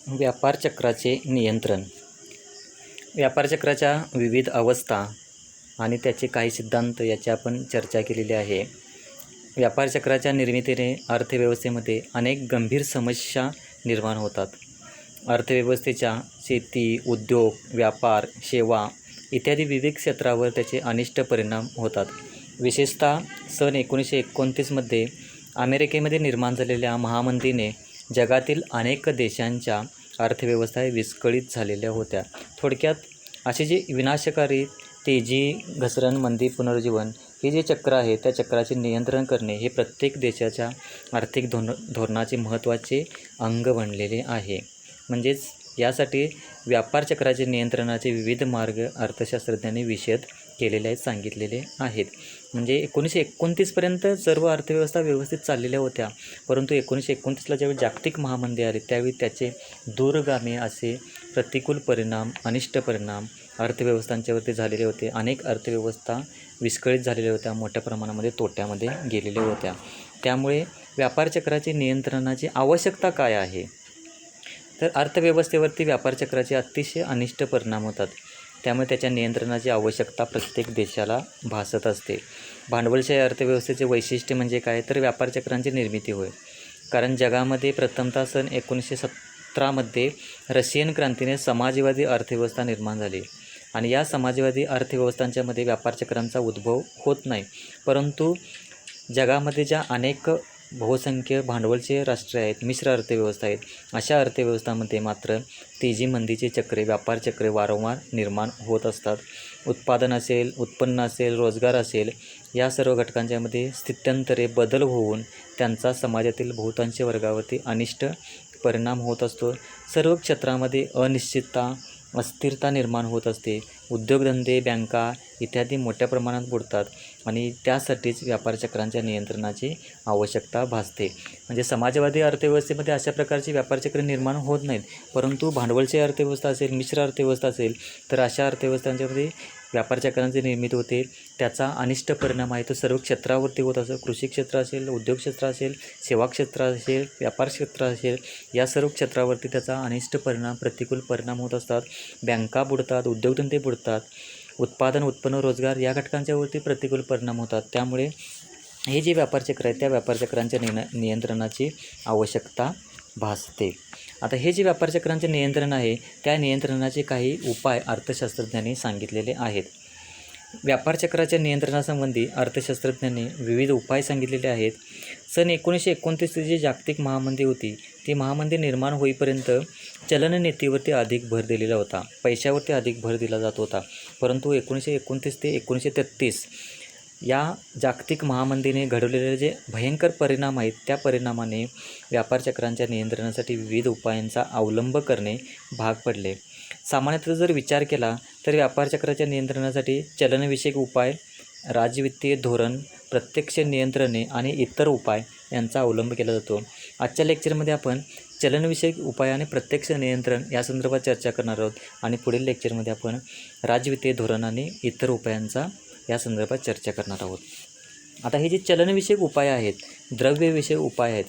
व्यापार चक्राचे नियंत्रण. व्यापार चक्राच्या विविध अवस्था आणि त्याचे काही सिद्धांत याची आपण चर्चा केलेली आहे. व्यापार चक्राच्या निर्मितीने अर्थव्यवस्थेमध्ये अनेक गंभीर समस्या निर्माण होतात. अर्थव्यवस्थेच्या शेती, उद्योग, व्यापार, सेवा इत्यादी विविध क्षेत्रावर त्याचे अनिष्ट परिणाम होतात. विशेषतः सन 1929मध्ये अमेरिकेमध्ये निर्माण झालेल्या महामंदीने जगातील अनेक देशांच्या अर्थव्यवस्था विस्कळीत झालेल्या होत्या. थोडक्यात असे जे विनाशकारी तेजी, घसरण, मंदी, पुनरुज्जीवन हे जे चक्र आहे त्या चक्राचे नियंत्रण करणे हे प्रत्येक देशाच्या आर्थिक धोरणाचे महत्त्वाचे अंग बनलेले आहे. म्हणजेच यासाठी व्यापार चक्राचे नियंत्रणाचे विविध मार्ग अर्थशास्त्रज्ञांनी विशद केलेले आहेत, सांगितलेले आहेत. म्हणजे 1929पर्यंत सर्व अर्थव्यवस्था व्यवस्थित चाललेल्या होत्या, परंतु 1929ला ज्यावेळी जागतिक महामंदी आली त्यावेळी त्याचे दूरगामी असे प्रतिकूल परिणाम, अनिष्ट परिणाम अर्थव्यवस्थांच्यावरती झालेले होते. अनेक अर्थव्यवस्था विस्कळीत झालेल्या होत्या, मोठ्या प्रमाणामध्ये तोट्यामध्ये गेलेल्या होत्या. त्यामुळे व्यापार चक्राचे नियंत्रणाची आवश्यकता काय आहे? तर अर्थव्यवस्थेवरती व्यापार चक्राचे अतिशय अनिष्ट परिणाम होतात. त्यामुळे त्याच्या नियंत्रणाची आवश्यकता प्रत्येक देशाला भासत असते. भांडवलशाही अर्थव्यवस्थेचे वैशिष्ट्य म्हणजे काय? तर व्यापार चक्रांची निर्मिती होय. कारण जगामध्ये प्रथमतः सन 1917मध्ये रशियन क्रांतीने समाजवादी अर्थव्यवस्था निर्माण झाली आणि या समाजवादी अर्थव्यवस्थांच्यामध्ये व्यापार चक्रांचा उद्भव होत नाही. परंतु जगामध्ये ज्या अनेक बहुसंख्य भांडवलचे राष्ट्रे आहेत, मिश्र अर्थव्यवस्था आहेत, अशा अर्थव्यवस्थांमध्ये मात्र तेजी, मंदीचे चक्रे, व्यापार चक्रे वारंवार निर्माण होत असतात. उत्पादन असेल, उत्पन्न असेल, रोजगार असेल, या सर्व घटकांच्यामध्ये स्थित्यंतरे, बदल होऊन त्यांचा समाजातील बहुतांश वर्गावरती अनिष्ट परिणाम होत असतो. सर्व क्षेत्रामध्ये अनिश्चितता, अस्थिरता निर्माण होत असते. उद्योगधंदे, बँका इत्यादी मोठ्या प्रमाणात बुडतात आणि त्यासाठीच व्यापार चक्रांच्या नियंत्रणाची आवश्यकता भासते. म्हणजे समाजवादी अर्थव्यवस्थेमध्ये अशा प्रकारची व्यापार चक्र निर्माण होत नाहीत, परंतु भांडवलशाही अर्थव्यवस्था असेल, मिश्र अर्थव्यवस्था असेल, तर अशा अर्थव्यवस्थांच्यामध्ये व्यापार चक्रांची निर्मिती होते. त्याचा अनिष्ट परिणाम आहे तो सर्व क्षेत्रावरती होत असतो. कृषी क्षेत्र असेल, उद्योग क्षेत्र असेल, सेवा क्षेत्र असेल, व्यापार क्षेत्र असेल, या सर्व क्षेत्रावरती त्याचा अनिष्ट परिणाम, प्रतिकूल परिणाम होत असतात. बँका बुडतात, उद्योगधंदे बुडतात, उत्पादन, उत्पन्न, रोजगार या घटकांच्यावरती प्रतिकूल परिणाम होतात. त्यामुळे हे जे व्यापार चक्र आहे त्या व्यापार चक्रांच्या नियंत्रणाची आवश्यकता भासते. आता हे जे व्यापार चक्रांचे नियंत्रण आहे त्या नियंत्रणाचे काही उपाय अर्थशास्त्रज्ञांनी सांगितलेले आहेत. व्यापार चक्राच्या नियंत्रणासंबंधी अर्थशास्त्रज्ञांनी विविध उपाय सांगितलेले आहेत. सन 1929 जी जागतिक महामंदी होती, ती महामंदी निर्माण होईपर्यंत चलननीतीवरती अधिक भर दिलेला होता, पैशावरती अधिक भर दिला जात होता. परंतु 1929 ते 1933 या जागतिक महामंदीने घडवलेले जे भयंकर परिणाम आहेत त्या परिणामाने व्यापार चक्रांच्या नियंत्रणासाठी विविध उपायांचा अवलंब करणे भाग पडले. सामान्यतः जर विचार केला तर व्यापार चक्राच्या नियंत्रणासाठी चलनविषयक उपाय, राजवित्तीय धोरण, प्रत्यक्ष नियंत्रणे आणि इतर उपाय यांचा अवलंब केला जातो. आजच्या लेक्चरमध्ये आपण चलनविषयक उपाय आणि प्रत्यक्ष नियंत्रण या संदर्भात चर्चा करणार आहोत आणि पुढील लेक्चरमध्ये आपण राजवित्तीय धोरण आणि इतर उपायांचा या संदर्भात चर्चा करणार आहोत. आता हे जे चलनविषयक उपाय आहेत, द्रव्यविषयक उपाय आहेत,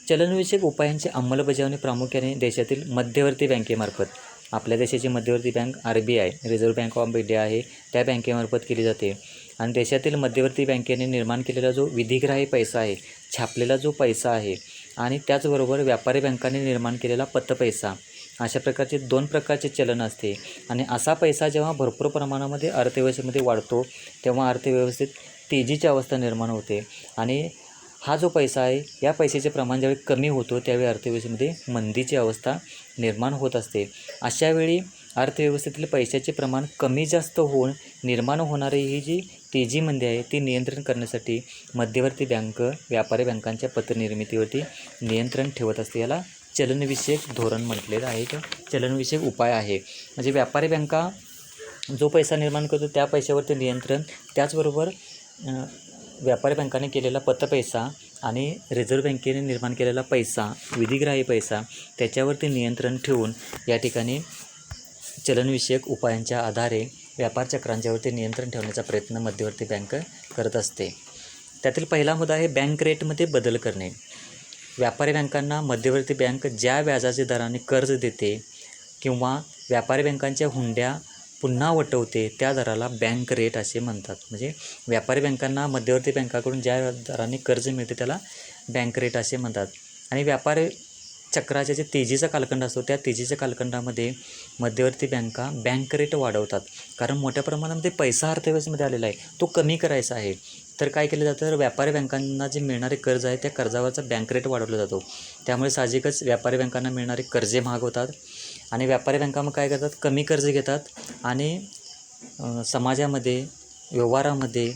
चलनविषयक उपायांची अंमलबजावणी प्रामुख्याने देशातील मध्यवर्ती बँकेमार्फत, आपल्या देशाची मध्यवर्ती bank RBI, reserve bank of India आहे, त्या बँकेमार्फत केली जाते. आणि देशातील मध्यवर्ती बँकेने निर्माण केलेला जो विधिग्राही पैसा आहे, छापलेला जो पैसा आहे, आणि त्याचबरोबर व्यापारी बँकांनी निर्माण केलेला पतपैसा, अशा प्रकारचे 2 प्रकारचे चलन असते. आणि असा पैसा जेव्हा भरपूर प्रमाणामध्ये अर्थव्यवस्थेमध्ये वाढतो तेव्हा अर्थव्यवस्थेत तेजीची अवस्था निर्माण होते आणि हा जो पैसा आहे या पैशाचे प्रमाण ज्यावेळी कमी होतो त्यावेळी अर्थव्यवस्थेमध्ये मंदीची अवस्था निर्माण होत असते. अशावेळी अर्थव्यवस्थेतील पैशाचे प्रमाण कमी जास्त होऊन निर्माण होणारी ही जी तेजी मंदी आहे ती नियंत्रण करण्यासाठी मध्यवर्ती बँक व्यापारी बँकांच्या पतनिर्मितीवरती नियंत्रण ठेवत असते. याला चलनविषयक धोरण म्हटलेलं आहे, किंवा चलनविषयक उपाय आहे. म्हणजे व्यापारी बँका जो पैसा निर्माण करतो त्या पैशावरती नियंत्रण, त्याचबरोबर व्यापारी बँकाने केलेला पतपैसा आणि रिझर्व्ह बँकेने निर्माण केलेला पैसा, विधिग्राही पैसा, त्याच्यावरती नियंत्रण ठेवून या ठिकाणी चलनविषयक उपायांच्या आधारे व्यापार चक्रांच्यावरती नियंत्रण ठेवण्याचा प्रयत्न मध्यवर्ती बँक करत असते. त्यातील पहिला मुद्दा आहे बँक रेटमध्ये बदल करणे. व्यापारी बँकांना मध्यवर्ती बँक ज्या व्याजाच्या दराने कर्ज देते किंवा व्यापारी बँकांच्या हुंड्या पुन्हा वटवते त्या दराला बँक रेट असे म्हणतात. म्हणजे व्यापारी बँकांना मध्यवर्ती बँकाकडून ज्या दराने कर्ज मिळते त्याला बँक रेट असे म्हणतात. आणि व्यापारी चक्राच्या जे तेजीचा कालखंड असतो त्या तेजीच्या कालखंडामध्ये मध्यवर्ती बँका बँक रेट वाढवतात. कारण मोठ्या प्रमाणामध्ये पैसा अर्थव्यवस्थेमध्ये आलेला आहे, तो कमी करायचा आहे. तर काय केलं जातं, व्यापारी बँकांना जे मिळणारे कर्ज आहे त्या कर्जावरचा बँक रेट वाढवला जातो. त्यामुळे साहजिकच व्यापारी बँकांना मिळणारे कर्जे महाग होतात आणि व्यापारी बँका मग काय करतात, कमी कर्ज घेतात आणि समाजामध्ये, व्यवहारामध्ये,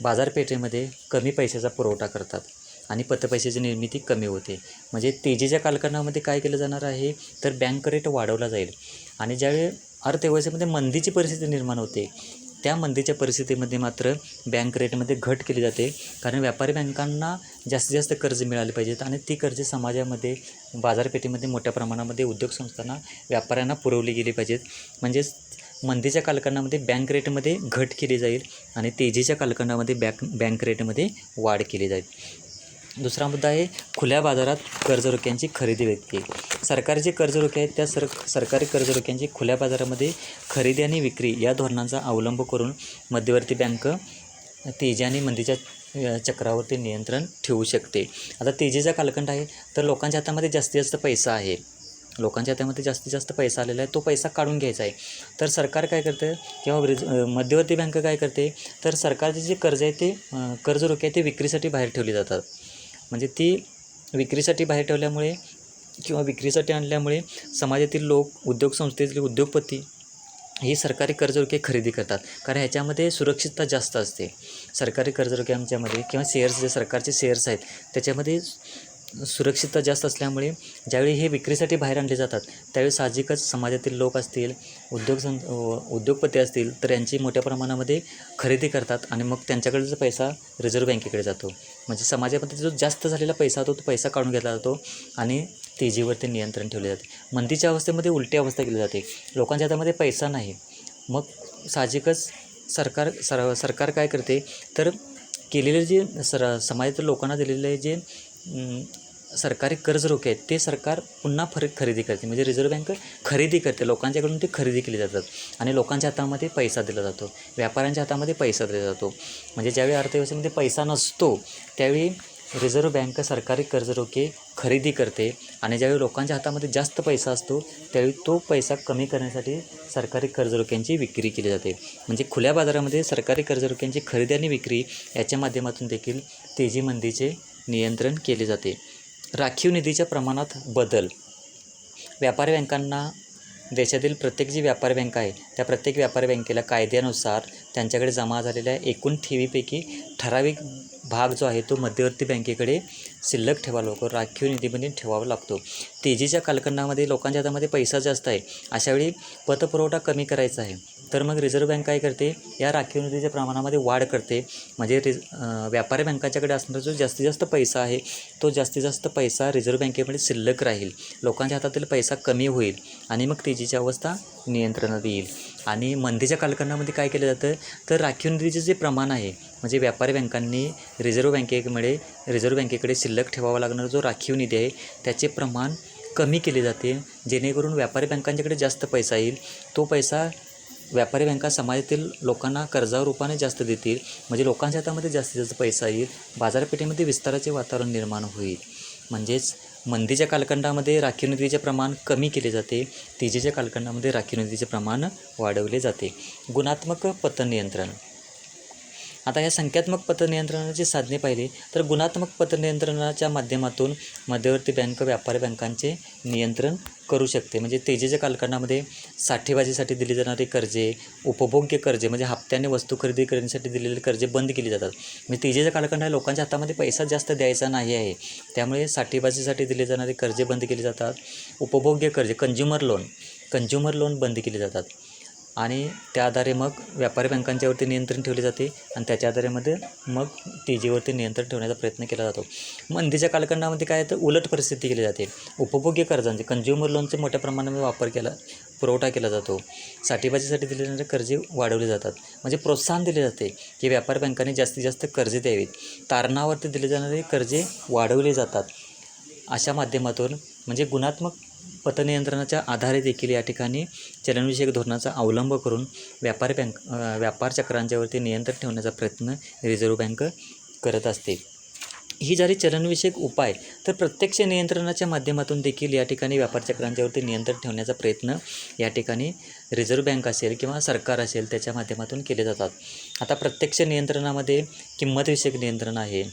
बाजारपेठेमध्ये कमी पैशाचा पुरवठा करतात आणि पतपैशाची निर्मिती कमी होते. म्हणजे तेजीच्या कालखंडामध्ये काय केलं जाणार आहे, तर बँक रेट वाढवला जाईल. आणि ज्यावेळी अर्थव्यवस्थेमध्ये मंदीची परिस्थिती निर्माण होते त्या मंदीच्या परिस्थितीमध्ये मात्र बँक रेटमध्ये घट केली जाते. कारण व्यापारी बँकांना जास्तीत जास्त कर्ज मिळाले पाहिजेत आणि ती कर्जे समाजामध्ये, बाजारपेठेमध्ये मोठ्या प्रमाणामध्ये उद्योग संस्थांना, व्यापाऱ्यांना पुरवली गेली पाहिजेत. म्हणजेच मंदीच्या कालखंडामध्ये बँक रेटमध्ये घट केली जाईल आणि तेजीच्या कालखंडामध्ये बँक रेटमध्ये वाढ केली जाईल. दुसरा मुद्दा आहे खुल्या बाजारात कर्जरोख्यांची खरेदी विक्री. सरकारी जे कर्जरोखे आहेत त्या सरकारी कर्जरोख्यांची खुल्या बाजारामध्ये खरेदी आणि विक्री या धोरणांचा अवलंब करून मध्यवर्ती बँक तेजी आणि मंदीच्या चक्रावरती नियंत्रण ठेवू शकते. आता तेजीचा कालखंड आहे तर लोकांच्या हातामध्ये जास्तीत जास्त पैसा आहे, लोकांच्या हातामध्ये जास्तीत जास्त पैसा आलेला आहे, तो पैसा काढून घ्यायचा आहे. तर सरकार काय करतं किंवा मध्यवर्ती बँक काय करते, तर सरकारचे जे कर्ज आहे ते कर्जरोखे आहे ते विक्रीसाठी बाहेर ठेवले जातात. म्हणजे ती विक्रीसाठी बाहेर ठेवल्यामुळे किंवा विक्रीसाठी आणल्यामुळे समाजातील लोक, उद्योग संस्थेतील उद्योगपती ही सरकारी कर्जरोखे खरेदी करतात. कारण ह्याच्यामध्ये सुरक्षितता जास्त असते. सरकारी कर्जरोख्यांच्यामध्ये किंवा शेअर्स, जे सरकारचे शेअर्स आहेत त्याच्यामध्ये सुरक्षितता जास्त असल्यामुळे ज्यावेळी हे विक्रीसाठी बाहेर आणले जातात त्यावेळी साहजिकच समाजातील लोक असतील, उद्योगपती असतील तर यांची मोठ्या प्रमाणामध्ये खरेदी करतात आणि मग त्यांच्याकडचा पैसा रिझर्व्ह बँकेकडे जातो. म्हणजे समाजामध्ये जो जास्त झालेला पैसा होतो तो पैसा काढून घेतला जातो आणि तेजीवरती नियंत्रण ठेवले जाते. मंदीच्या अवस्थेमध्ये उलटी अवस्था केली जाते, लोकांच्या हातामध्ये पैसा नाही. मग साहजिकच सरकार काय करते, तर केलेले जे समाजातील लोकांना दिलेले जे सरकारी कर्जरोखे आहेत ते सरकार पुन्हा खरेदी करते. म्हणजे रिझर्व्ह बँक खरेदी करते, लोकांच्याकडून ते खरेदी केली जातात आणि लोकांच्या हातामध्ये पैसा दिला जातो, व्यापाऱ्यांच्या हातामध्ये पैसा दिला जातो. म्हणजे ज्यावेळी अर्थव्यवस्थेमध्ये पैसा नसतो त्यावेळी रिझर्व्ह बँक सरकारी कर्जरोखे खरेदी करते आणि ज्यावेळी लोकांच्या हातामध्ये जास्त पैसा असतो त्यावेळी तो पैसा कमी करण्यासाठी सरकारी कर्जरोख्यांची विक्री केली जाते. म्हणजे खुल्या बाजारामध्ये सरकारी कर्जरोख्यांची खरेदी आणि विक्री याच्या माध्यमातून देखील तेजी मंदीचे नियंत्रण केले जाते. राखीव निधीच्या प्रमाणात बदल. व्यापारी बँकांना देशातील प्रत्येक जी व्यापारी बँक आहे त्या प्रत्येक व्यापारी बँकेला कायद्यानुसार त्यांच्याकडे जमा झालेल्या एकूण ठेवीपैकी ठराविक भाग जो आहे तो मध्यवर्ती बँकेकडे शिल्लक ठेवावा लागतो, राखीव निधीमध्ये ठेवावा लागतो. तेजीच्या कालखंडामध्ये लोकांच्या हातामध्ये पैसा जास्त आहे, अशावेळी पतपुरवठा कमी करायचा आहे तर मग रिझर्व्ह बँक काय करते, या राखीव निधीच्या प्रमाणामध्ये वाढ करते. म्हणजे व्यापारी बँकांच्याकडे असणारा जो जास्तीत जास्त पैसा आहे तो जास्तीत जास्त पैसा रिझर्व्ह बँकेमध्ये शिल्लक राहील, लोकांच्या हातातील पैसा कमी होईल आणि मग तेजीची अवस्था नियंत्रणात येईल. आणि मंदीच्या कालखंडामध्ये काय केलं जातं, तर राखीव निधीचे जे प्रमाण आहे, म्हणजे व्यापारी बँकांनी रिझर्व्ह बँकेकडे शिल्लक ठेवावा लागणारा जो राखीव निधी आहे त्याचे प्रमाण कमी केले जाते, जेणेकरून व्यापारी बँकांच्याकडे जास्त पैसा येईल. तो पैसा व्यापारी बँका समाजातील लोकांना कर्जावर रूपाने जास्त देतील, म्हणजे लोकांच्या हातामध्ये जास्तीत जास्त पैसा येईल, बाजारपेठेमध्ये विस्ताराचे वातावरण निर्माण होईल. म्हणजेच मंदीच्या कालखंडामध्ये राखीव निधीचे प्रमाण कमी केले जाते, तेजीच्या कालखंडामध्ये राखीव निधीचे प्रमाण वाढवले जाते. गुणात्मक पतनियंत्रण. आता या संख्यात्मक पतनियंत्रणाची साधने पाहिली तर गुणात्मक पतनियंत्रणाच्या माध्यमातून मध्यवर्ती बँक व्यापारी बँकांचे नियंत्रण करू शकते. म्हणजे तेजीच्या कालखंडामध्ये साठेबाजीसाठी दिली जाणारी कर्जे, उपभोग्य कर्जे म्हणजे हप्त्याने वस्तू खरेदी करण्यासाठी दिलेले कर्जे बंद केली जातात. म्हणजे तेजीच्या कालखंडात लोकांच्या हातामध्ये पैसा जास्त द्यायचा नाही आहे, त्यामुळे साठेबाजीसाठी दिले जाणारे कर्जे बंद केली जातात. उपभोग्य कर्जे, कंझ्युमर लोन बंद केले जातात आणि त्या आधारे मग व्यापारी बँकांच्यावरती नियंत्रण ठेवले जाते आणि त्याच्या आधारेमध्ये मग तेजीवरती नियंत्रण ठेवण्याचा प्रयत्न केला जातो. मंदीच्या कालखंडामध्ये काय तर उलट परिस्थिती केली जाते, उपभोग्य कर्जांचे, कंझ्युमर लोनचे मोठ्या प्रमाणामध्ये पुरवठा केला जातो, साठेबाजीसाठी दिले जाणारे कर्जे वाढवले जातात. म्हणजे प्रोत्साहन दिले जाते की व्यापारी बँकांनी जास्तीत जास्त कर्जे द्यावीत, तारणावरती दिले जाणारे कर्जे वाढवले जातात. अशा माध्यमातून म्हणजे गुणात्मक पतनियंत्रणाच्या आधारे देखील या ठिकाणी चलनविषयक धोरणाचा अवलंब करून व्यापार चक्रांच्यावरती नियंत्रण ठेवण्याचा प्रयत्न रिझर्व्ह बँक करत असते. ही झाली चलनविषयक उपाय. तर प्रत्यक्ष नियंत्रणाच्या माध्यमातून देखील या ठिकाणी व्यापार चक्रांच्यावरती नियंत्रण ठेवण्याचा प्रयत्न या ठिकाणी रिझर्व्ह बँक असेल किंवा सरकार असेल त्याच्या माध्यमातून केले जातात. आता प्रत्यक्ष नियंत्रणामध्ये किंमतविषयक नियंत्रण आहे,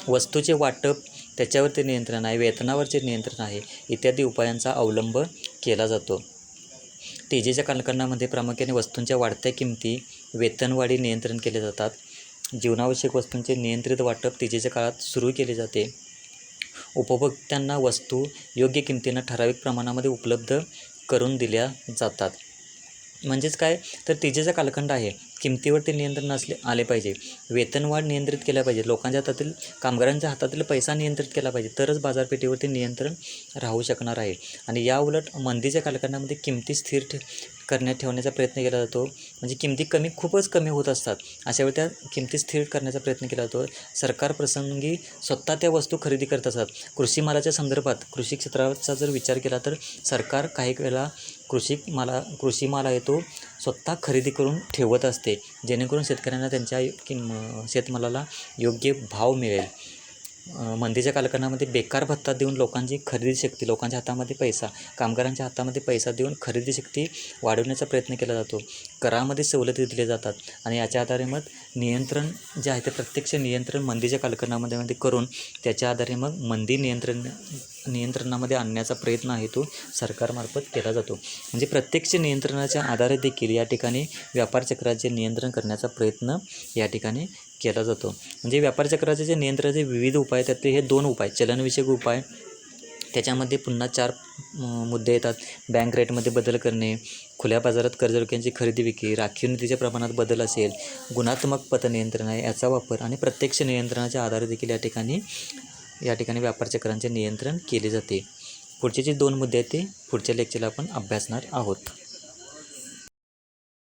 वस्तूचे वाटप त्याच्यावरती नियंत्रण आहे, वेतनावरचे नियंत्रण आहे, इत्यादी उपायांचा अवलंब केला जातो. तेजीच्या कालखंडामध्ये प्रामुख्याने वस्तूंच्या वाढत्या किमती, वेतनवाढी नियंत्रण केले जातात. जीवनावश्यक वस्तूंचे नियंत्रित वाटप तेजीच्या काळात सुरू केले जाते. उपभोक्त्यांना वस्तू योग्य किमतीनं ठराविक प्रमाणामध्ये उपलब्ध करून दिल्या जातात. म्हणजेच काय तर तेजीचा कालखंड आहे, किमतीवरती नियंत्रण आले पाहिजे, वेतनवाढ नियंत्रित केल्या पाहिजे, लोकांच्या हातातील कामगारांच्या हातातील पैसा नियंत्रित केला पाहिजे, तरच बाजारपेठेवरती नियंत्रण राहू शकणार आहे. आणि या उलट मंदीच्या कालखंडामध्ये किमती स्थिर ठेवण्याचा प्रयत्न केला जातो. म्हणजे किमती खूपच कमी होत असतात, अशा वेळी त्या किमती स्थिर करण्याचा प्रयत्न केला जातो. सरकार प्रसंगी स्वतः त्या वस्तू खरेदी करत असतात. कृषी मालाच्या संदर्भात कृषी क्षेत्राचा जर विचार केला तर सरकार काही वेळेला कृषी माल आहे तो स्वतः खरेदी करून ठेवत असते, जेणेकरून शेतकऱ्यांना त्यांच्या शेतमालाला योग्य भाव मिळेल. मंदीच्या कालखंडामध्ये बेकार भत्ता देऊन लोकांची खरेदी शक्ती, लोकांच्या हातामध्ये पैसा, कामगारांच्या हातामध्ये पैसा देऊन खरेदी शक्ती वाढवण्याचा प्रयत्न केला जातो. करामध्ये सवलती दिल्या जातात आणि याच्या आधारे मग नियंत्रण जे आहे ते प्रत्यक्ष नियंत्रण मंदीच्या कालखंडामध्ये करून त्याच्या आधारे मग मंदी नियंत्रणामध्ये आणण्याचा प्रयत्न आहे तो सरकारमार्फत केला जातो. म्हणजे प्रत्यक्ष नियंत्रणाच्या आधारे देखील या ठिकाणी व्यापार चक्राचे नियंत्रण करण्याचा प्रयत्न या ठिकाणी केला जातो. म्हणजे व्यापार चक्राचे जे नियंत्रणाचे विविध उपाय त्यातले हे 2 उपाय, चलनविषयक उपाय, त्याच्यामध्ये पुन्हा 4 मुद्दे येतात. बँक रेटमध्ये बदल करणे, खुल्या बाजारात कर्ज रोख्यांची खरेदी विक्री, राखीव निधीच्या प्रमाणात बदल असेल, गुणात्मक पतनियंत्रण आहे याचा वापर आणि प्रत्यक्ष नियंत्रणाच्या आधारे देखील या ठिकाणी व्यापार चक्रांचे नियंत्रण केले जाते. पुढचे जे 2 मुद्दे आहेत ते पुढच्या लेक्चरला आपण अभ्यासणार आहोत.